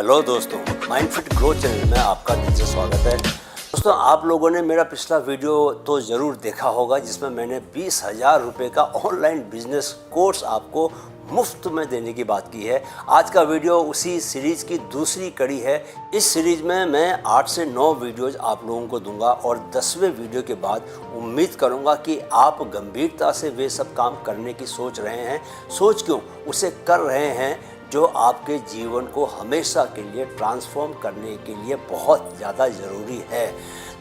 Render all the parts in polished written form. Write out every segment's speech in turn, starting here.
Hello दोस्तों, माइंडफिट growth channel में आपका दिल से स्वागत है। दोस्तों, आप लोगों ने मेरा पिछला वीडियो तो ज़रूर देखा होगा जिसमें मैंने 20,000 रुपये का ऑनलाइन बिजनेस कोर्स आपको मुफ्त में देने की बात की है। आज का वीडियो उसी सीरीज़ की दूसरी कड़ी है। इस सीरीज़ में मैं 8 से 9 वीडियोज़ आप लोगों को दूंगा और 10वें वीडियो के बाद उम्मीद करूंगा कि आप गंभीरता से वे सब काम करने की सोच रहे हैं। सोच क्यों, उसे कर रहे हैं जो आपके जीवन को हमेशा के लिए ट्रांसफॉर्म करने के लिए बहुत ज़्यादा ज़रूरी है।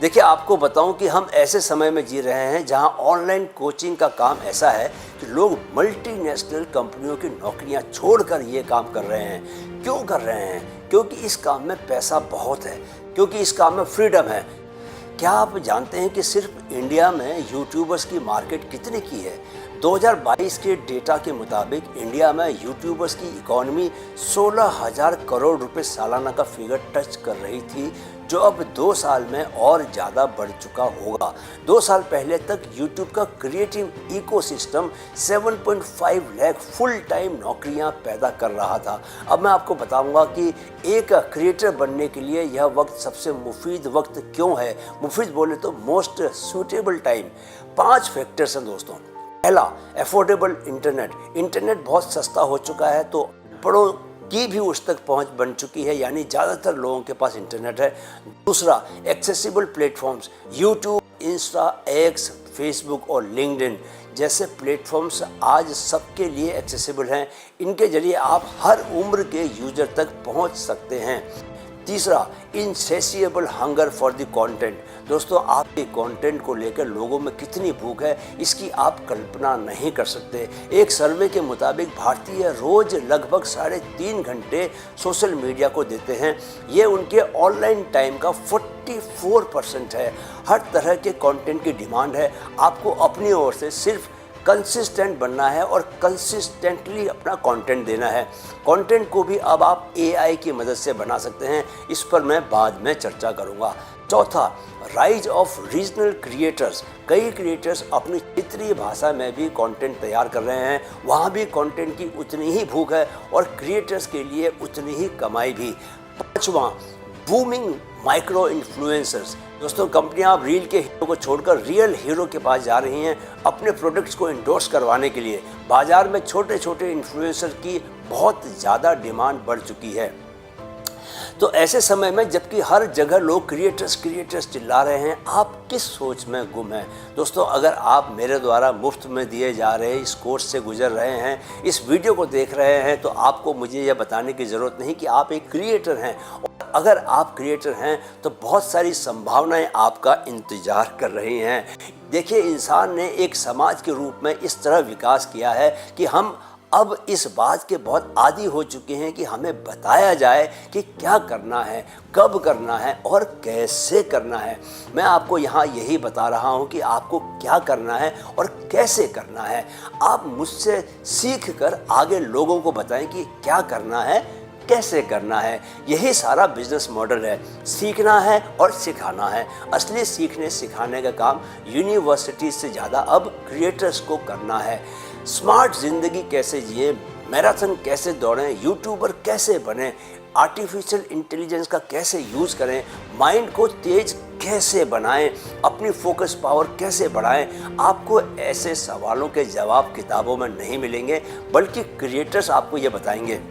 देखिए, आपको बताऊं कि हम ऐसे समय में जी रहे हैं जहां ऑनलाइन कोचिंग का काम ऐसा है कि लोग मल्टीनेशनल कंपनियों की नौकरियां छोड़कर ये काम कर रहे हैं। क्यों कर रहे हैं? क्योंकि इस काम में पैसा बहुत है, क्योंकि इस काम में फ्रीडम है। क्या आप जानते हैं कि सिर्फ इंडिया में यूट्यूबर्स की मार्केट कितने की है? 2022 के डेटा के मुताबिक इंडिया में यूट्यूबर्स की इकॉनमी 16,000 करोड़ रुपए सालाना का फिगर टच कर रही थी, जो अब 2 साल में और ज़्यादा बढ़ चुका होगा। 2 साल पहले तक यूट्यूब का creative ecosystem 7.5 lakh full time नौकरियां पैदा कर रहा था। अब मैं आपको बताऊंगा कि एक क्रिएटर बनने के लिए यह वक्त सबसे मुफीद वक्त क्यों है। मुफीद बोले तो मोस्ट सूटेबल टाइम। 5 फैक्टर्स हैं दोस्तों। पहला, अफोर्डेबल इंटरनेट बहुत सस्ता हो चुका है, तो बड़ों की भी उस तक पहुंच बन चुकी है, यानी ज़्यादातर लोगों के पास इंटरनेट है। दूसरा, accessible platforms, YouTube, Insta, x, Facebook और लिंक्डइन जैसे प्लेटफॉर्म्स आज सबके लिए एक्सेसिबल हैं। इनके जरिए आप हर उम्र के यूजर तक पहुंच सकते हैं। तीसरा, इनसेसिएबल हंगर फॉर द कंटेंट। दोस्तों, आपके कंटेंट को लेकर लोगों में कितनी भूख है, इसकी आप कल्पना नहीं कर सकते। एक सर्वे के मुताबिक भारतीय रोज लगभग 3.5 घंटे सोशल मीडिया को देते हैं। ये उनके ऑनलाइन टाइम का 44% है। हर तरह के कंटेंट की डिमांड है। आपको अपनी ओर से सिर्फ कंसिस्टेंट बनना है और कंसिस्टेंटली अपना कंटेंट देना है। कंटेंट को भी अब आप AI की मदद से बना सकते हैं। इस पर मैं बाद में चर्चा करूंगा। चौथा, राइज ऑफ रीजनल क्रिएटर्स। कई क्रिएटर्स अपनी क्षेत्रीय भाषा में भी कंटेंट तैयार कर रहे हैं। वहाँ भी कंटेंट की उतनी ही भूख है और क्रिएटर्स के लिए उतनी ही कमाई भी। पाँचवां, बूमिंग माइक्रो इन्फ्लुएंसर्स। दोस्तों, कंपनियां अब रील के हीरो को छोड़कर रियल हीरो के पास जा रही हैं अपने प्रोडक्ट्स को इंडोर्स करवाने के लिए। बाजार में छोटे छोटे इन्फ्लुएंसर की बहुत ज़्यादा डिमांड बढ़ चुकी है। तो ऐसे समय में जबकि हर जगह लोग क्रिएटर्स चिल्ला रहे हैं, आप किस सोच में गुम हैं? दोस्तों, अगर आप मेरे द्वारा मुफ्त में दिए जा रहे इस कोर्स से गुजर रहे हैं, इस वीडियो को देख रहे हैं, तो आपको मुझे यह बताने की ज़रूरत नहीं कि आप एक क्रिएटर हैं। और अगर आप क्रिएटर हैं तो बहुत सारी संभावनाएं आपका इंतजार कर रही हैं। देखिए, इंसान ने एक समाज के रूप में इस तरह विकास किया है कि हम अब इस बात के बहुत आदी हो चुके हैं कि हमें बताया जाए कि क्या करना है, कब करना है और कैसे करना है। मैं आपको यहाँ यही बता रहा हूँ कि आपको क्या करना है और कैसे करना है। आप मुझसे सीख कर आगे लोगों को बताएं कि क्या करना है, कैसे करना है। यही सारा बिजनेस मॉडल है। सीखना है और सिखाना है। असली सीखने सिखाने का काम यूनिवर्सिटी से ज़्यादा अब क्रिएटर्स को करना है। स्मार्ट ज़िंदगी कैसे जिए, मैराथन कैसे दौड़ें, यूट्यूबर कैसे बने, आर्टिफिशियल इंटेलिजेंस का कैसे यूज़ करें, माइंड को तेज कैसे बनाएं, अपनी फोकस पावर कैसे बढ़ाएं। आपको ऐसे सवालों के जवाब किताबों में नहीं मिलेंगे, बल्कि क्रिएटर्स आपको ये बताएंगे।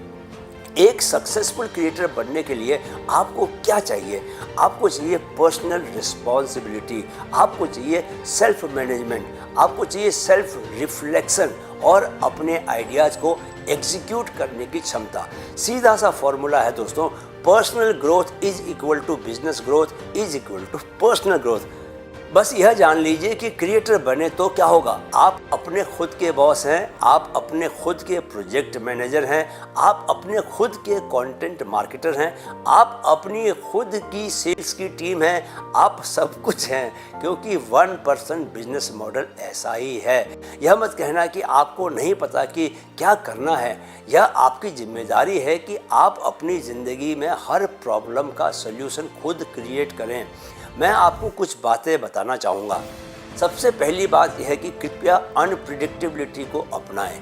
एक सक्सेसफुल क्रिएटर बनने के लिए आपको क्या चाहिए? आपको चाहिए पर्सनल रिस्पॉन्सिबिलिटी, आपको चाहिए सेल्फ मैनेजमेंट, आपको चाहिए सेल्फ रिफ्लेक्शन और अपने आइडियाज़ को एग्जीक्यूट करने की क्षमता। सीधा सा फॉर्मूला है दोस्तों, personal growth is equal to business growth is equal to personal growth. बस यह जान लीजिए कि क्रिएटर बने तो क्या होगा। आप अपने खुद के बॉस हैं, आप अपने खुद के प्रोजेक्ट मैनेजर हैं, आप अपने खुद के कंटेंट मार्केटर हैं, आप अपनी खुद की सेल्स की टीम हैं, आप सब कुछ हैं, क्योंकि 1% बिजनेस मॉडल ऐसा ही है। यह मत कहना कि आपको नहीं पता कि क्या करना है। यह आपकी जिम्मेदारी है कि आप अपनी ज़िंदगी में हर प्रॉब्लम का सल्यूशन खुद क्रिएट करें। मैं आपको कुछ बातें बताना चाहूँगा। सबसे पहली बात यह है कि कृपया अनप्रिडिक्टेबिलिटी को अपनाएं।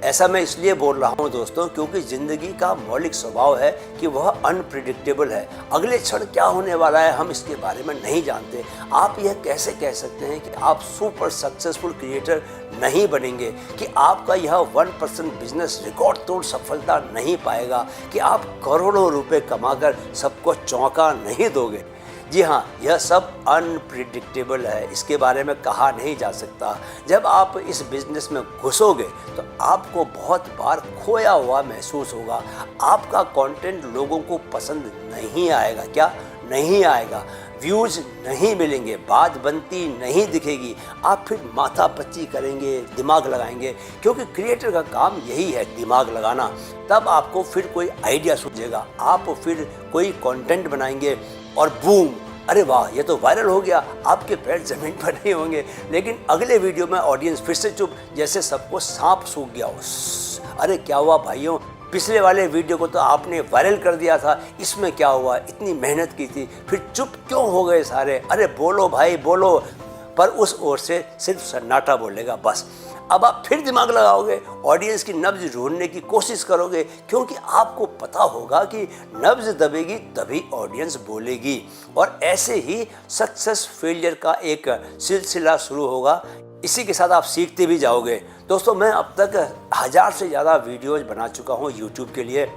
ऐसा मैं इसलिए बोल रहा हूँ दोस्तों, क्योंकि ज़िंदगी का मौलिक स्वभाव है कि वह अनप्रिडिक्टेबल है। अगले क्षण क्या होने वाला है हम इसके बारे में नहीं जानते। आप यह कैसे कह सकते हैं कि आप सुपर सक्सेसफुल क्रिएटर नहीं बनेंगे, कि आपका यह 1% बिजनेस रिकॉर्ड तोड़ सफलता नहीं पाएगा, कि आप करोड़ों रुपए कमाकर सबको चौंका नहीं दोगे। जी हाँ, यह सब अनप्रिडिक्टेबल है, इसके बारे में कहा नहीं जा सकता। जब आप इस बिज़नेस में घुसोगे तो आपको बहुत बार खोया हुआ महसूस होगा। आपका कंटेंट लोगों को पसंद नहीं आएगा। क्या नहीं आएगा? व्यूज़ नहीं मिलेंगे, बात बनती नहीं दिखेगी। आप फिर माथापच्ची करेंगे, दिमाग लगाएंगे, क्योंकि क्रिएटर का काम यही है, दिमाग लगाना। तब आपको फिर कोई आइडिया सूझेगा, आप फिर कोई कंटेंट बनाएंगे और बूम, अरे वाह ये तो वायरल हो गया। आपके पैर जमीन पर नहीं होंगे, लेकिन अगले वीडियो में ऑडियंस फिर से चुप, जैसे सबको सांप सूख गया हो। अरे क्या हुआ भाइयों, पिछले वाले वीडियो को तो आपने वायरल कर दिया था, इसमें क्या हुआ? इतनी मेहनत की थी, फिर चुप क्यों हो गए सारे? अरे बोलो भाई बोलो। पर उस ओर से सिर्फ सन्नाटा बोलेगा बस। अब आप फिर दिमाग लगाओगे, ऑडियंस की नब्ज ढूंढने की कोशिश करोगे, क्योंकि आपको पता होगा कि नब्ज दबेगी तभी ऑडियंस बोलेगी। और ऐसे ही सक्सेस फेलियर का एक सिलसिला शुरू होगा। इसी के साथ आप सीखते भी जाओगे। दोस्तों, मैं अब तक 1000 से ज़्यादा वीडियोज़ बना चुका हूँ यूट्यूब के लिए।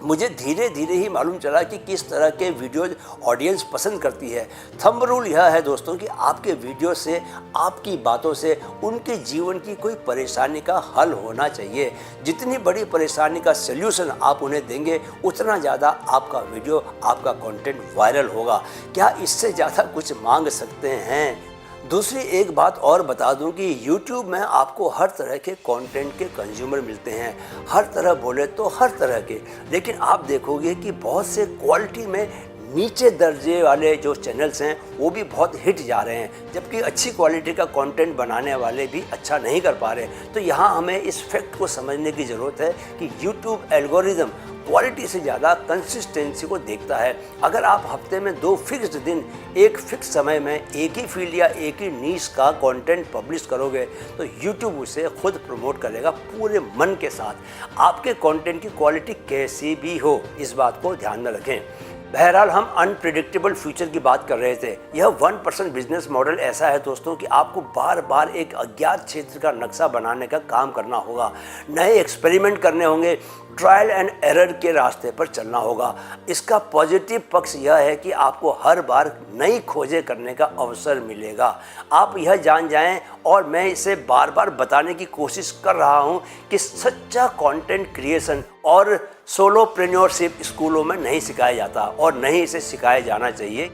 मुझे धीरे धीरे ही मालूम चला कि किस तरह के वीडियोज़ ऑडियंस पसंद करती है। थंब रूल यह है दोस्तों कि आपके वीडियो से, आपकी बातों से उनके जीवन की कोई परेशानी का हल होना चाहिए। जितनी बड़ी परेशानी का सल्यूशन आप उन्हें देंगे, उतना ज़्यादा आपका वीडियो, आपका कंटेंट वायरल होगा। क्या इससे ज़्यादा कुछ मांग सकते हैं? दूसरी एक बात और बता दूं कि YouTube में आपको हर तरह के कंटेंट के कंज्यूमर मिलते हैं। हर तरह बोले तो हर तरह के, लेकिन आप देखोगे कि बहुत से क्वालिटी में नीचे दर्जे वाले जो चैनल्स हैं वो भी बहुत हिट जा रहे हैं, जबकि अच्छी क्वालिटी का कंटेंट बनाने वाले भी अच्छा नहीं कर पा रहे। तो यहाँ हमें इस फैक्ट को समझने की ज़रूरत है कि YouTube एल्गोरिदम क्वालिटी से ज़्यादा कंसिस्टेंसी को देखता है। अगर आप हफ्ते में 2 फिक्स्ड दिन, एक फिक्स समय में एक ही फील्ड या एक ही नीश का कंटेंट पब्लिश करोगे, तो YouTube उसे खुद प्रमोट करेगा पूरे मन के साथ। आपके कंटेंट की क्वालिटी कैसी भी हो, इस बात को ध्यान में रखें। बहरहाल, हम अनप्रिडिक्टेबल फ्यूचर की बात कर रहे थे। यह 1% बिजनेस मॉडल ऐसा है दोस्तों कि आपको बार बार एक अज्ञात क्षेत्र का नक्शा बनाने का काम करना होगा, नए एक्सपेरिमेंट करने होंगे, ट्रायल एंड एरर के रास्ते पर चलना होगा। इसका पॉजिटिव पक्ष यह है कि आपको हर बार नई खोजें करने का अवसर मिलेगा। आप यह जान जाएं, और मैं इसे बार बार बताने की कोशिश कर रहा हूं, कि सच्चा कंटेंट क्रिएशन और सोलोप्रेन्योरशिप स्कूलों में नहीं सिखाया जाता, और नहीं इसे सिखाया जाना चाहिए।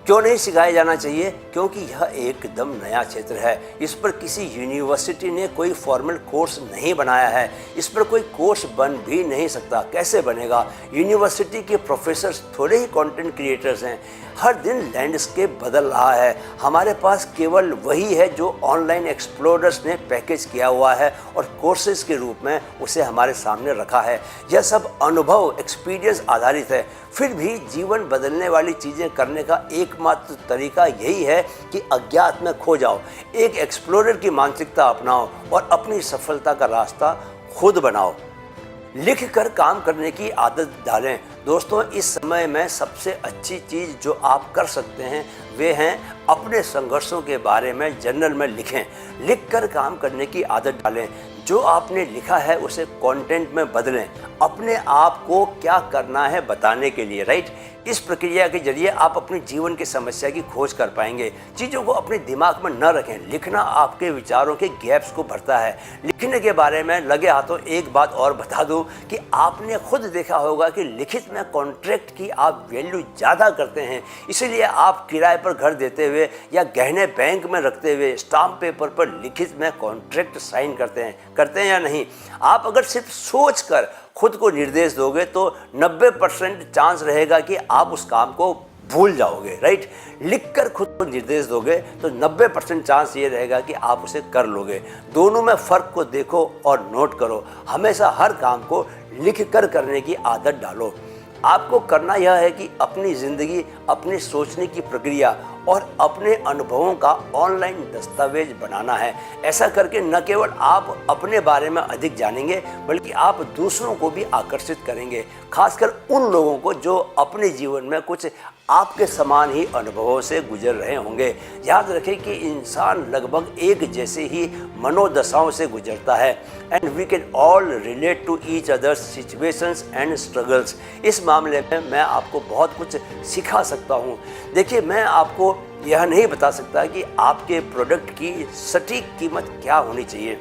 क्यों नहीं सिखाया जाना चाहिए? क्योंकि यह एकदम नया क्षेत्र है। इस पर किसी यूनिवर्सिटी ने कोई फॉर्मल कोर्स नहीं बनाया है। इस पर कोई कोर्स बन भी नहीं सकता। कैसे बनेगा? यूनिवर्सिटी के प्रोफेसर्स थोड़े ही कंटेंट क्रिएटर्स हैं। हर दिन लैंडस्केप बदल रहा है। हमारे पास केवल वही है जो ऑनलाइन एक्सप्लोरर्स ने पैकेज किया हुआ है और कोर्सेज के रूप में उसे हमारे सामने रखा है। यह सब अनुभव, एक्सपीरियंस आधारित है। फिर भी जीवन बदलने वाली चीज़ें करने का एकमात्र तरीका यही है कि अज्ञात में खो जाओ, एक एक्सप्लोरर की मानसिकता अपनाओ और अपनी सफलता का रास्ता खुद बनाओ। लिख कर काम करने की आदत डालें। दोस्तों, इस समय में सबसे अच्छी चीज़ जो आप कर सकते हैं वे हैं अपने संघर्षों के बारे में जर्नल में लिखें। लिख कर काम करने की आदत डालें। जो आपने लिखा है उसे कंटेंट में बदलें, अपने आप को क्या करना है बताने के लिए, राइट। इस प्रक्रिया के जरिए आप अपने जीवन की समस्या की खोज कर पाएंगे। चीज़ों को अपने दिमाग में न रखें। लिखना आपके विचारों के गैप्स को भरता है। लिखने के बारे में लगे हाथों एक बात और बता दूं कि आपने खुद देखा होगा कि लिखित में कॉन्ट्रैक्ट की आप वैल्यू ज़्यादा करते हैं। इसीलिए आप किराए पर घर देते हुए या गहने बैंक में रखते हुए स्टाम्प पेपर पर लिखित में कॉन्ट्रैक्ट साइन करते हैं या नहीं। आप अगर सिर्फ सोच कर खुद को निर्देश दोगे तो 90% चांस रहेगा कि आप उस काम को भूल जाओगे, राइट। लिखकर खुद को निर्देश दोगे तो 90% चांस ये रहेगा कि आप उसे कर लोगे। दोनों में फ़र्क को देखो और नोट करो। हमेशा हर काम को लिख कर करने की आदत डालो। आपको करना यह है कि अपनी ज़िंदगी, अपनी सोचने की प्रक्रिया और अपने अनुभवों का ऑनलाइन दस्तावेज बनाना है। ऐसा करके न केवल आप अपने बारे में अधिक जानेंगे बल्कि आप दूसरों को भी आकर्षित करेंगे, खासकर उन लोगों को जो अपने जीवन में कुछ आपके समान ही अनुभवों से गुजर रहे होंगे। याद रखें कि इंसान लगभग एक जैसे ही मनोदशाओं से गुजरता है and we can all relate to each others situations and struggles. इस मामले में मैं आपको बहुत कुछ सिखा सकता हूँ। देखिए, मैं आपको यह नहीं बता सकता कि आपके प्रोडक्ट की सटीक कीमत क्या होनी चाहिए।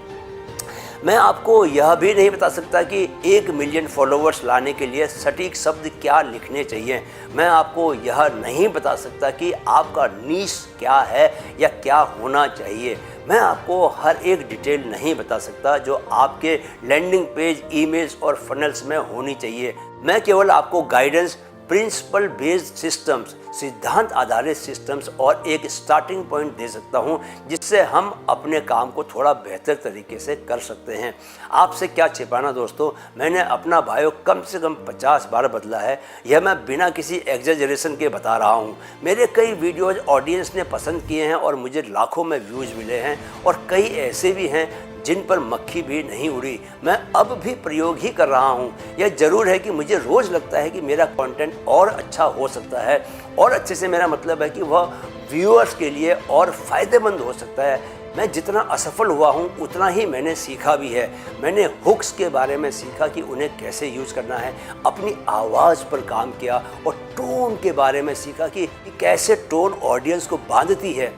मैं आपको यह भी नहीं बता सकता कि 1 मिलियन फॉलोअर्स लाने के लिए सटीक शब्द क्या लिखने चाहिए। मैं आपको यह नहीं बता सकता कि आपका नीश क्या है या क्या होना चाहिए। मैं आपको हर एक डिटेल नहीं बता सकता जो आपके लैंडिंग पेज, ईमेल्स और फनल्स में होनी चाहिए। मैं केवल आपको गाइडेंस, प्रिंसिपल बेस्ड सिस्टम्स, सिद्धांत आधारित सिस्टम्स और एक स्टार्टिंग पॉइंट दे सकता हूं जिससे हम अपने काम को थोड़ा बेहतर तरीके से कर सकते हैं। आपसे क्या छिपाना दोस्तों, मैंने अपना बायो कम से कम 50 बार बदला है। यह मैं बिना किसी एग्जेजरेशन के बता रहा हूं। मेरे कई वीडियोज ऑडियंस ने पसंद किए हैं और मुझे लाखों में व्यूज़ मिले हैं और कई ऐसे भी हैं जिन पर मक्खी भी नहीं उड़ी। मैं अब भी प्रयोग ही कर रहा हूँ। यह ज़रूर है कि मुझे रोज़ लगता है कि मेरा कंटेंट और अच्छा हो सकता है, और अच्छे से मेरा मतलब है कि वह व्यूअर्स के लिए और फ़ायदेमंद हो सकता है। मैं जितना असफल हुआ हूँ उतना ही मैंने सीखा भी है। मैंने हुक्स के बारे में सीखा कि उन्हें कैसे यूज़ करना है, अपनी आवाज़ पर काम किया और टोन के बारे में सीखा कि कैसे टोन ऑडियंस को बांधती है।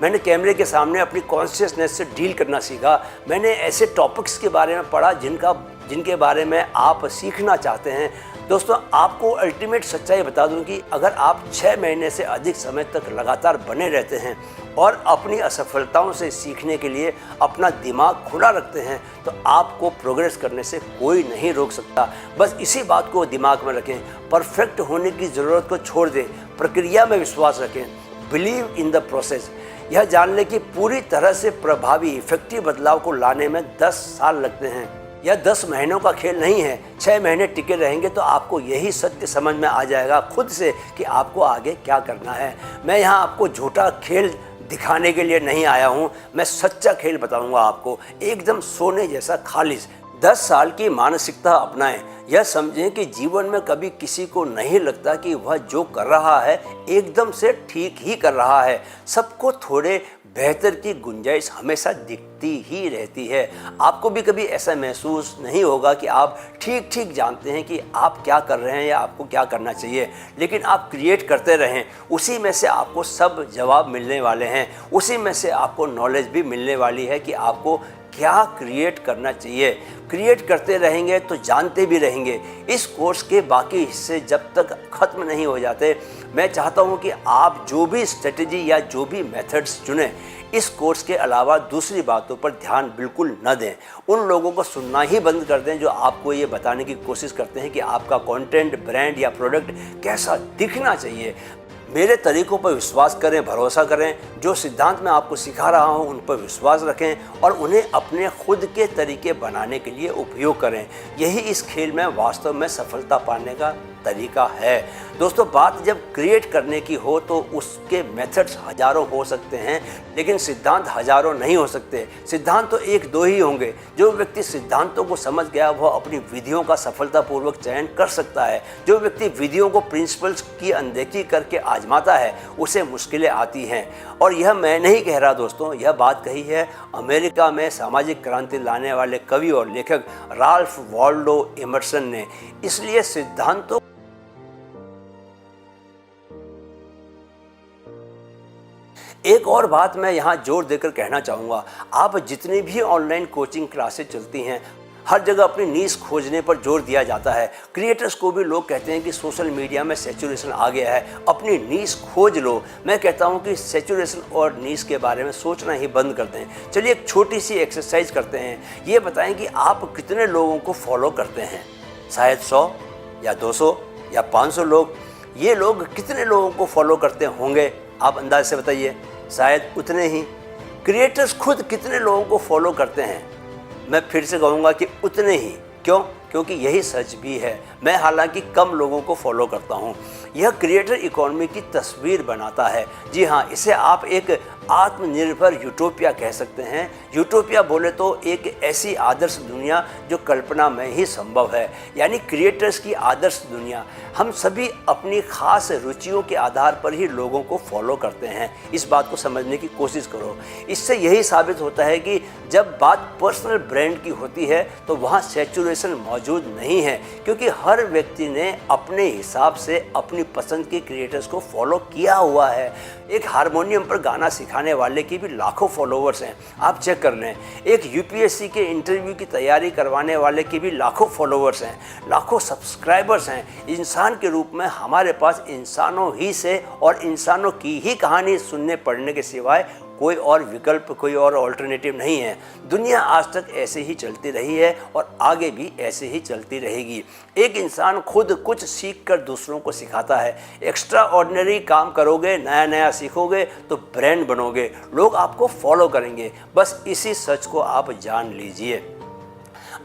मैंने कैमरे के सामने अपनी कॉन्शियसनेस से डील करना सीखा। मैंने ऐसे टॉपिक्स के बारे में पढ़ा जिनके बारे में आप सीखना चाहते हैं। दोस्तों, आपको अल्टीमेट सच्चाई बता दूं कि अगर आप 6 महीने से अधिक समय तक लगातार बने रहते हैं और अपनी असफलताओं से सीखने के लिए अपना दिमाग खुला रखते हैं तो आपको प्रोग्रेस करने से कोई नहीं रोक सकता। बस इसी बात को दिमाग में रखें। परफेक्ट होने की ज़रूरत को छोड़ दें, प्रक्रिया में विश्वास रखें। Believe in the process. यह जान लें कि पूरी तरह से प्रभावी इफेक्टिव बदलाव को लाने में 10 साल लगते हैं। यह 10 महीनों का खेल नहीं है। 6 महीने टिके रहेंगे तो आपको यही सत्य समझ में आ जाएगा खुद से कि आपको आगे क्या करना है। मैं यहाँ आपको झूठा खेल दिखाने के लिए नहीं आया हूँ। मैं सच्चा खेल बताऊँगा आपको, एकदम सोने जैसा खालिस। 10 साल की मानसिकता अपनाएं। यह समझें कि जीवन में कभी किसी को नहीं लगता कि वह जो कर रहा है एकदम से ठीक ही कर रहा है। सबको थोड़े बेहतर की गुंजाइश हमेशा दिखती ही रहती है। आपको भी कभी ऐसा महसूस नहीं होगा कि आप ठीक जानते हैं कि आप क्या कर रहे हैं या आपको क्या करना चाहिए, लेकिन आप क्रिएट करते रहें। उसी में से आपको सब जवाब मिलने वाले हैं। उसी में से आपको नॉलेज भी मिलने वाली है कि आपको क्या क्रिएट करना चाहिए। क्रिएट करते रहेंगे तो जानते भी रहेंगे। इस कोर्स के बाकी हिस्से जब तक ख़त्म नहीं हो जाते, मैं चाहता हूं कि आप जो भी स्ट्रेटजी या जो भी मेथड्स चुनें, इस कोर्स के अलावा दूसरी बातों पर ध्यान बिल्कुल न दें। उन लोगों को सुनना ही बंद कर दें जो आपको ये बताने की कोशिश करते हैं कि आपका कंटेंट, ब्रांड या प्रोडक्ट कैसा दिखना चाहिए। मेरे तरीक़ों पर विश्वास करें, भरोसा करें। जो सिद्धांत मैं आपको सिखा रहा हूं उन पर विश्वास रखें और उन्हें अपने खुद के तरीके बनाने के लिए उपयोग करें। यही इस खेल में वास्तव में सफलता पाने का तरीका है। दोस्तों, बात जब क्रिएट करने की हो तो उसके मेथड्स हजारों हो सकते हैं, लेकिन सिद्धांत हजारों नहीं हो सकते। सिद्धांत तो 1-2 ही होंगे। जो व्यक्ति सिद्धांतों को समझ गया वह अपनी विधियों का सफलतापूर्वक चयन कर सकता है। जो व्यक्ति विधियों को, प्रिंसिपल्स की अनदेखी करके आजमाता है, उसे मुश्किलें आती हैं। और यह मैं नहीं कह रहा दोस्तों, यह बात कही है अमेरिका में सामाजिक क्रांति लाने वाले कवि और लेखक राल्फ वॉल्डो एमर्सन ने। इसलिए सिद्धांतों एक और बात मैं यहाँ जोर देकर कहना चाहूँगा, आप जितनी भी ऑनलाइन कोचिंग क्लासेस चलती हैं, हर जगह अपनी नीश खोजने पर जोर दिया जाता है। क्रिएटर्स को भी लोग कहते हैं कि सोशल मीडिया में सैचुरेशन आ गया है, अपनी नीश खोज लो। मैं कहता हूं कि सैचुरेशन और नीश के बारे में सोचना ही बंद कर दें। चलिए एक छोटी सी एक्सरसाइज करते हैं। ये बताएं कि आप कितने लोगों को फॉलो करते हैं। शायद 100 या 200 या 500 लोग। ये लोग कितने लोगों को फॉलो करते होंगे, आप अंदाज से बताइए। शायद उतने ही। क्रिएटर्स खुद कितने लोगों को फॉलो करते हैं? मैं फिर से कहूँगा कि उतने ही। क्यों? क्योंकि यही सच भी है। मैं हालांकि कम लोगों को फॉलो करता हूँ। यह क्रिएटर इकोनॉमी की तस्वीर बनाता है। जी हाँ, इसे आप एक आत्मनिर्भर यूटोपिया कह सकते हैं। यूटोपिया बोले तो एक ऐसी आदर्श दुनिया जो कल्पना में ही संभव है, यानी क्रिएटर्स की आदर्श दुनिया। हम सभी अपनी खास रुचियों के आधार पर ही लोगों को फॉलो करते हैं। इस बात को समझने की कोशिश करो। इससे यही साबित होता है कि जब बात पर्सनल ब्रांड की होती है तो वहाँ सैचुरेशन मौजूद नहीं है, क्योंकि हर व्यक्ति ने अपने हिसाब से अपनी पसंद के क्रिएटर्स को फॉलो किया हुआ है। एक हारमोनियम पर गाना सिखाने वाले की भी लाखों फॉलोवर्स हैं, आप चेक कर लें। एक यूपीएससी के इंटरव्यू की तैयारी करवाने वाले की भी लाखों फॉलोवर्स हैं, लाखों सब्सक्राइबर्स हैं। इंसान के रूप में हमारे पास इंसानों ही से और इंसानों की ही कहानी सुनने पढ़ने के सिवाय कोई और विकल्प, कोई और ऑल्टरनेटिव नहीं है। दुनिया आज तक ऐसे ही चलती रही है और आगे भी ऐसे ही चलती रहेगी। एक इंसान खुद कुछ सीख कर दूसरों को सिखाता है। एक्स्ट्रा ऑर्डिनरी काम करोगे, नया नया सीखोगे तो ब्रांड बनोगे, लोग आपको फॉलो करेंगे। बस इसी सच को आप जान लीजिए।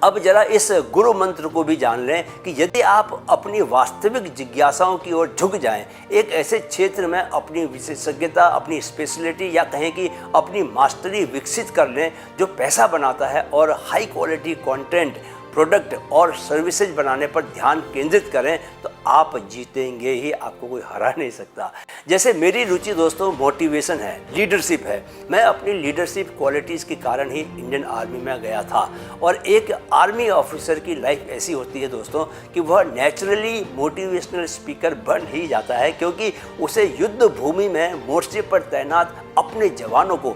अब जरा इस गुरु मंत्र को भी जान लें कि यदि आप अपनी वास्तविक जिज्ञासाओं की ओर झुक जाएं, एक ऐसे क्षेत्र में अपनी विशेषज्ञता, अपनी स्पेशलिटी या कहें कि अपनी मास्टरी विकसित कर लें जो पैसा बनाता है, और हाई क्वालिटी कंटेंट, प्रोडक्ट और सर्विसेज बनाने पर ध्यान केंद्रित करें, तो आप जीतेंगे ही, आपको कोई हरा नहीं सकता। जैसे मेरी रुचि दोस्तों मोटिवेशन है, लीडरशिप है। मैं अपनी लीडरशिप क्वालिटीज़ के कारण ही इंडियन आर्मी में गया था। और एक आर्मी ऑफिसर की लाइफ ऐसी होती है दोस्तों कि वह नेचुरली मोटिवेशनल स्पीकर बन ही जाता है, क्योंकि उसे युद्ध भूमि में मोर्चे पर तैनात अपने जवानों को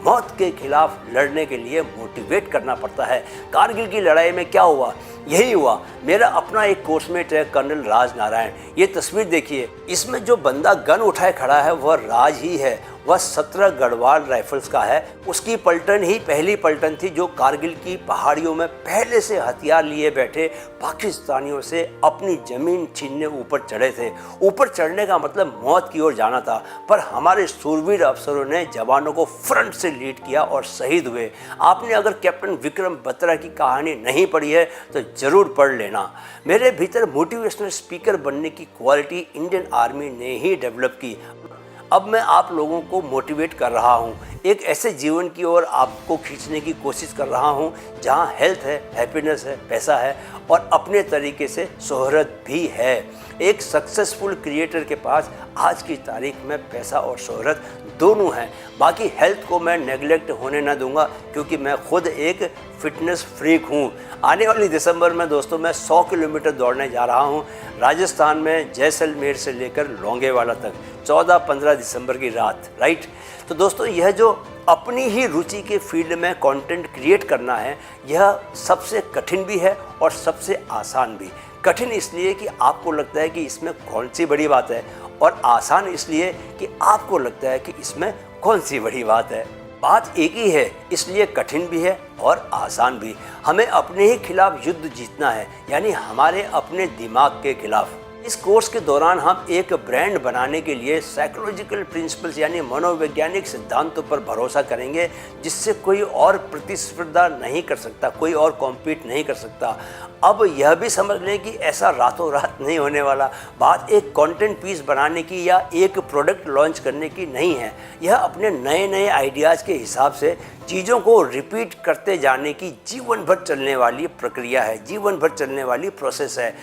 मौत के खिलाफ लड़ने के लिए मोटिवेट करना पड़ता है। कारगिल की लड़ाई में क्या हुआ? यही हुआ। मेरा अपना एक कोर्समेट है कर्नल राज नारायण। ये तस्वीर देखिए, इसमें जो बंदा गन उठाए खड़ा है वह राज ही है। वह 17 गढ़वाल राइफल्स का है। उसकी पलटन ही पहली पलटन थी जो कारगिल की पहाड़ियों में पहले से हथियार लिए बैठे पाकिस्तानियों से अपनी जमीन छीनने ऊपर चढ़े थे। ऊपर चढ़ने का मतलब मौत की ओर जाना था, पर हमारे सूरवीर अफसरों ने जवानों को फ्रंट से लीड किया और शहीद हुए। आपने अगर कैप्टन विक्रम बत्रा की कहानी नहीं पढ़ी है तो ज़रूर पढ़ लेना। मेरे भीतर मोटिवेशनल स्पीकर बनने की क्वालिटी इंडियन आर्मी ने ही डेवलप की। अब मैं आप लोगों को मोटिवेट कर रहा हूँ, एक ऐसे जीवन की ओर आपको खींचने की कोशिश कर रहा हूँ जहाँ हेल्थ है, हैप्पीनेस है, पैसा है और अपने तरीके से शोहरत भी है। एक सक्सेसफुल क्रिएटर के पास आज की तारीख में पैसा और शोहरत दोनों हैं। बाकी हेल्थ को मैं नेगलेक्ट होने ना दूंगा, क्योंकि मैं खुद एक फिटनेस फ्रीक हूँ। आने वाली दिसंबर में दोस्तों मैं 100 किलोमीटर दौड़ने जा रहा हूँ, राजस्थान में जैसलमेर से लेकर लौंगेवाला तक, 14-15 दिसंबर की रात, राइट। तो दोस्तों यह जो अपनी ही रुचि के फील्ड में कंटेंट क्रिएट करना है, यह सबसे कठिन भी है और सबसे आसान भी। कठिन इसलिए कि आपको लगता है कि इसमें कौन सी बड़ी बात है, और आसान इसलिए कि आपको लगता है कि इसमें कौन सी बड़ी बात है। बात एक ही है, इसलिए कठिन भी है और आसान भी। हमें अपने ही खिलाफ युद्ध जीतना है, यानी हमारे अपने दिमाग के खिलाफ। इस कोर्स के दौरान हम एक ब्रांड बनाने के लिए साइकोलॉजिकल प्रिंसिपल्स यानी मनोवैज्ञानिक सिद्धांतों पर भरोसा करेंगे, जिससे कोई और प्रतिस्पर्धा नहीं कर सकता, कोई और कॉम्पीट नहीं कर सकता। अब यह भी समझ लें कि ऐसा रातों रात नहीं होने वाला। बात एक कंटेंट पीस बनाने की या एक प्रोडक्ट लॉन्च करने की नहीं है। यह अपने नए नए आइडियाज़ के हिसाब से चीज़ों को रिपीट करते जाने की जीवन भर चलने वाली प्रक्रिया है, जीवन भर चलने वाली प्रोसेस है।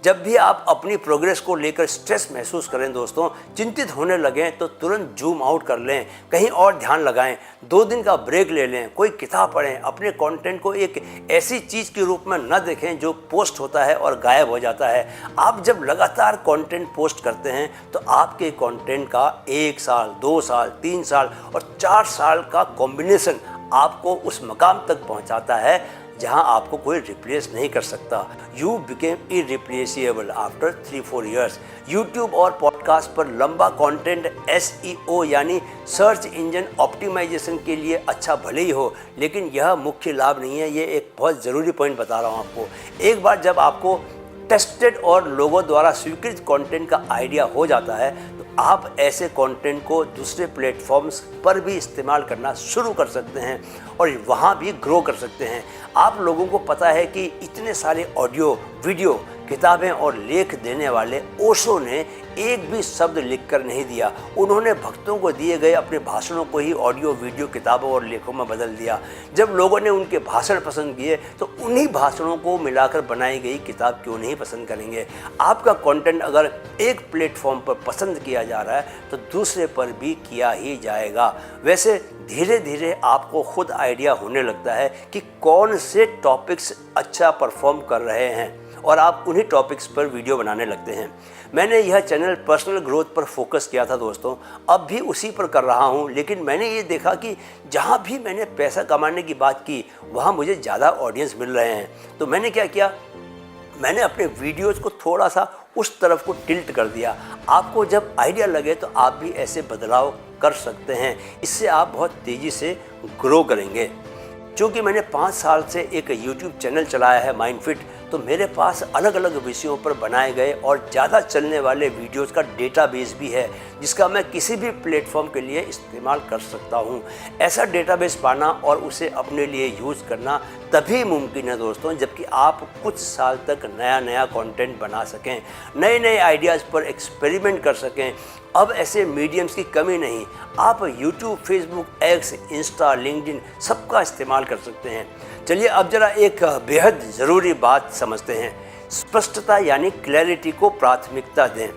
जब भी आप अपनी प्रोग्रेस को लेकर स्ट्रेस महसूस करें दोस्तों, चिंतित होने लगें, तो तुरंत जूम आउट कर लें, कहीं और ध्यान लगाएं, 2 दिन का ब्रेक ले लें, कोई किताब पढ़ें। अपने कंटेंट को एक ऐसी चीज़ के रूप में न देखें जो पोस्ट होता है और गायब हो जाता है। आप जब लगातार कंटेंट पोस्ट करते हैं तो आपके कंटेंट का 1 साल, 2 साल, 3 साल और 4 साल का कॉम्बिनेशन आपको उस मकाम तक पहुंचाता है जहां आपको कोई रिप्लेस नहीं कर सकता। You became irreplaceable after 3-4 years. YouTube और पॉडकास्ट पर लंबा कंटेंट SEO यानी सर्च इंजन ऑप्टिमाइजेशन के लिए अच्छा भले ही हो, लेकिन यह मुख्य लाभ नहीं है। ये एक बहुत ज़रूरी पॉइंट बता रहा हूँ आपको। एक बार जब आपको टेस्टेड और लोगों द्वारा स्वीकृत कंटेंट का आइडिया हो जाता है तो आप ऐसे कंटेंट को दूसरे प्लेटफॉर्म्स पर भी इस्तेमाल करना शुरू कर सकते हैं और वहाँ भी ग्रो कर सकते हैं। आप लोगों को पता है कि इतने सारे ऑडियो, वीडियो, किताबें और लेख देने वाले ओशो ने एक भी शब्द लिखकर नहीं दिया। उन्होंने भक्तों को दिए गए अपने भाषणों को ही ऑडियो, वीडियो, किताबों और लेखों में बदल दिया। जब लोगों ने उनके भाषण पसंद किए तो उन्हीं भाषणों को मिलाकर बनाई गई किताब क्यों नहीं पसंद करेंगे। आपका कंटेंट अगर एक प्लेटफॉर्म पर पसंद किया जा रहा है तो दूसरे पर भी किया ही जाएगा। वैसे धीरे धीरे आपको खुद आइडिया होने लगता है कि कौन से टॉपिक्स अच्छा परफॉर्म कर रहे हैं और आप उन्हीं टॉपिक्स पर वीडियो बनाने लगते हैं। मैंने यह चैनल पर्सनल ग्रोथ पर फोकस किया था दोस्तों, अब भी उसी पर कर रहा हूं, लेकिन मैंने ये देखा कि जहां भी मैंने पैसा कमाने की बात की वहां मुझे ज़्यादा ऑडियंस मिल रहे हैं। तो मैंने क्या किया, मैंने अपने वीडियोज़ को थोड़ा सा उस तरफ को टिल्ट कर दिया। आपको जब आइडिया लगे तो आप भी ऐसे बदलाव कर सकते हैं, इससे आप बहुत तेज़ी से ग्रो करेंगे। चूँकि मैंने 5 साल से एक YouTube चैनल चलाया है माइंडफिट, तो मेरे पास अलग अलग विषयों पर बनाए गए और ज़्यादा चलने वाले वीडियोज़ का डेटाबेस भी है जिसका मैं किसी भी प्लेटफॉर्म के लिए इस्तेमाल कर सकता हूँ। ऐसा डेटाबेस पाना और उसे अपने लिए यूज़ करना तभी मुमकिन है दोस्तों जबकि आप कुछ साल तक नया नया कंटेंट बना सकें, नए नए आइडियाज़ पर एक्सपेरिमेंट कर सकें। अब ऐसे मीडियम्स की कमी नहीं, आप YouTube, Facebook, X, Insta, LinkedIn सबका इस्तेमाल कर सकते हैं। चलिए अब जरा एक बेहद ज़रूरी बात समझते हैं। स्पष्टता यानी क्लैरिटी को प्राथमिकता दें।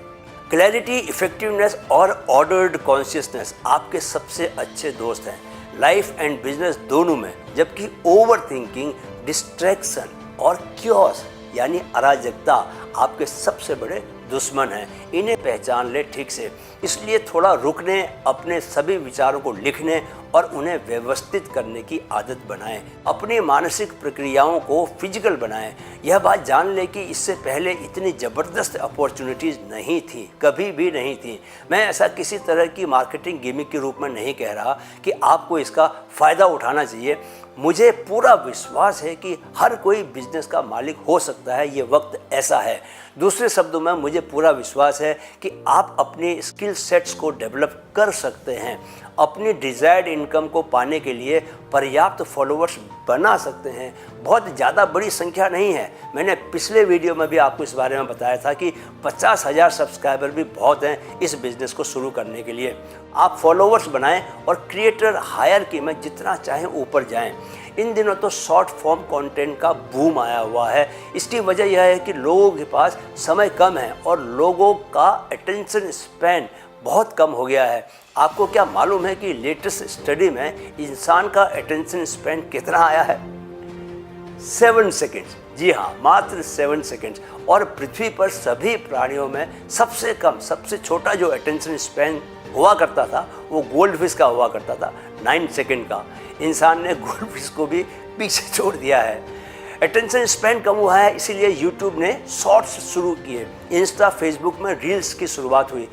क्लैरिटी, इफेक्टिवनेस और ऑर्डर्ड कॉन्शियसनेस आपके सबसे अच्छे दोस्त हैं लाइफ एंड बिजनेस दोनों में, जबकि ओवर थिंकिंग, डिस्ट्रैक्शन और क्योस यानी अराजकता आपके सबसे बड़े दुश्मन हैं। इन्हें पहचान ले ठीक से। इसलिए थोड़ा रुकने, अपने सभी विचारों को लिखने और उन्हें व्यवस्थित करने की आदत बनाएं। अपनी मानसिक प्रक्रियाओं को फिजिकल बनाएं। यह बात जान लें कि इससे पहले इतनी ज़बरदस्त अपॉर्चुनिटीज़ नहीं थी, कभी भी नहीं थी। मैं ऐसा किसी तरह की मार्केटिंग गिमिक के रूप में नहीं कह रहा कि आपको इसका फ़ायदा उठाना चाहिए। मुझे पूरा विश्वास है कि हर कोई बिजनेस का मालिक हो सकता है, ये वक्त ऐसा है। दूसरे शब्दों में मुझे पूरा विश्वास है कि आप अपने स्किल सेट्स को डेवलप कर सकते हैं, अपनी डिज़ायर्ड इनकम को पाने के लिए पर्याप्त फॉलोअर्स बना सकते हैं। बहुत ज़्यादा बड़ी संख्या नहीं है, मैंने पिछले वीडियो में भी आपको इस बारे में बताया था कि 50,000 सब्सक्राइबर भी बहुत हैं इस बिज़नेस को शुरू करने के लिए। आप फॉलोअर्स बनाएं और क्रिएटर हायरार्की में जितना चाहें ऊपर जाएं। इन दिनों तो शॉर्ट फॉर्म कंटेंट का बूम आया हुआ है। इसकी वजह यह है कि लोगों के पास समय कम है और लोगों का अटेंशन स्पैन बहुत कम हो गया है। आपको क्या मालूम है कि लेटेस्ट स्टडी में इंसान का अटेंशन स्पैन कितना आया है? 7 सेकेंड्स। जी हाँ, मात्र 7 सेकेंड्स। और पृथ्वी पर सभी प्राणियों में सबसे कम, सबसे छोटा जो अटेंशन स्पैन हुआ करता था वो गोल्डफिश का हुआ करता था, 9 सेकेंड का। इंसान ने गोल्डफिश को भी पीछे छोड़ दिया है। अटेंशन स्पैन कम हुआ है, इसीलिए यूट्यूब ने शॉर्ट्स शुरू किए। इंस्टा, फेसबुक में रील्स की शुरुआत हुई।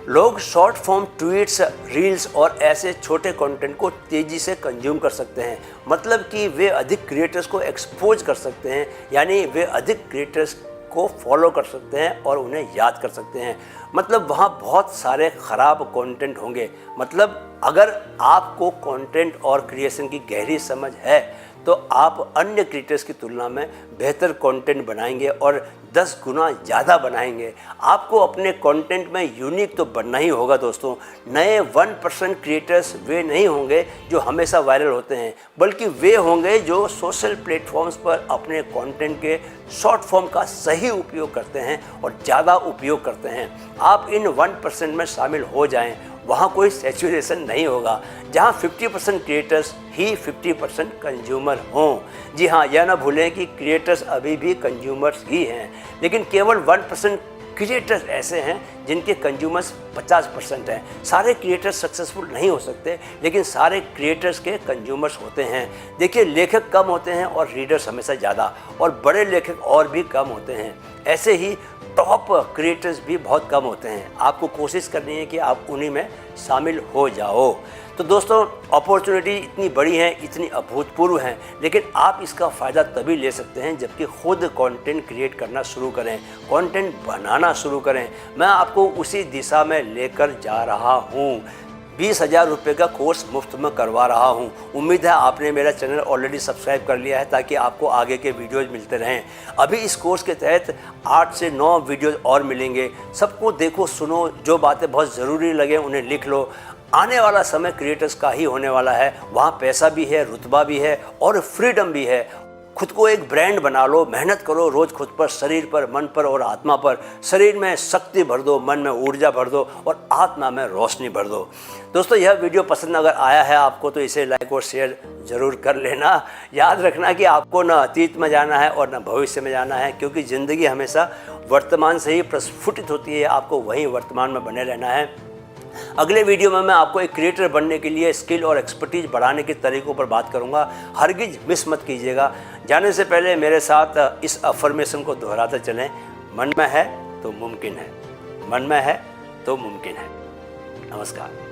लोग शॉर्ट फॉर्म ट्वीट्स, रील्स और ऐसे छोटे कंटेंट को तेज़ी से कंज्यूम कर सकते हैं। मतलब कि वे अधिक क्रिएटर्स को एक्सपोज कर सकते हैं, यानी वे अधिक क्रिएटर्स को फॉलो कर सकते हैं और उन्हें याद कर सकते हैं। मतलब वहाँ बहुत सारे ख़राब कंटेंट होंगे। मतलब अगर आपको कंटेंट और क्रिएशन की गहरी समझ है तो आप अन्य क्रिएटर्स की तुलना में बेहतर कंटेंट बनाएंगे और 10 गुना ज़्यादा बनाएंगे। आपको अपने कंटेंट में यूनिक तो बनना ही होगा दोस्तों। नए 1% क्रिएटर्स वे नहीं होंगे जो हमेशा वायरल होते हैं, बल्कि वे होंगे जो सोशल प्लेटफॉर्म्स पर अपने कंटेंट के शॉर्ट फॉर्म का सही उपयोग करते हैं और ज़्यादा उपयोग करते हैं। आप इन 1% में शामिल हो जाएं, वहाँ कोई सैचुरेशन नहीं होगा। जहाँ 50% क्रिएटर्स ही 50% कंज्यूमर हों। जी हाँ, यह ना भूलें कि क्रिएटर्स अभी भी कंज्यूमर्स ही हैं, लेकिन केवल 1% क्रिएटर्स ऐसे हैं जिनके कंज्यूमर्स 50% हैं। सारे क्रिएटर्स सक्सेसफुल नहीं हो सकते, लेकिन सारे क्रिएटर्स के कंज्यूमर्स होते हैं। देखिए, लेखक कम होते हैं और रीडर्स हमेशा ज़्यादा, और बड़े लेखक और भी कम होते हैं। ऐसे ही टॉप क्रिएटर्स भी बहुत कम होते हैं। आपको कोशिश करनी है कि आप उन्हीं में शामिल हो जाओ। तो दोस्तों अपॉर्चुनिटी इतनी बड़ी है, इतनी अभूतपूर्व है, लेकिन आप इसका फ़ायदा तभी ले सकते हैं जबकि खुद कंटेंट क्रिएट करना शुरू करें, कंटेंट बनाना शुरू करें। मैं आपको उसी दिशा में लेकर जा रहा हूँ। 20,000 रुपये का कोर्स मुफ्त में करवा रहा हूँ। उम्मीद है आपने मेरा चैनल ऑलरेडी सब्सक्राइब कर लिया है ताकि आपको आगे के वीडियोज़ मिलते रहें। अभी इस कोर्स के तहत 8 से 9 वीडियोज़ और मिलेंगे। सबको देखो, सुनो, जो बातें बहुत ज़रूरी लगे उन्हें लिख लो। आने वाला समय क्रिएटर्स का ही होने वाला है। वहाँ पैसा भी है, रुतबा भी है और फ्रीडम भी है। खुद को एक ब्रांड बना लो, मेहनत करो रोज़ खुद पर, शरीर पर, मन पर और आत्मा पर। शरीर में शक्ति भर दो, मन में ऊर्जा भर दो और आत्मा में रोशनी भर दो। दोस्तों, यह वीडियो पसंद अगर आया है आपको तो इसे लाइक और शेयर ज़रूर कर लेना। याद रखना कि आपको न अतीत में जाना है और न भविष्य में जाना है, क्योंकि ज़िंदगी हमेशा वर्तमान से ही प्रस्फुटित होती है। आपको वहीं वर्तमान में बने रहना है। अगले वीडियो में मैं आपको एक क्रिएटर बनने के लिए स्किल और एक्सपर्टीज बढ़ाने के तरीकों पर बात करूंगा। हरगिज मिस मत कीजिएगा। जाने से पहले मेरे साथ इस अफर्मेशन को दोहराते चलें, मन में है तो मुमकिन है, मन में है तो मुमकिन है। नमस्कार।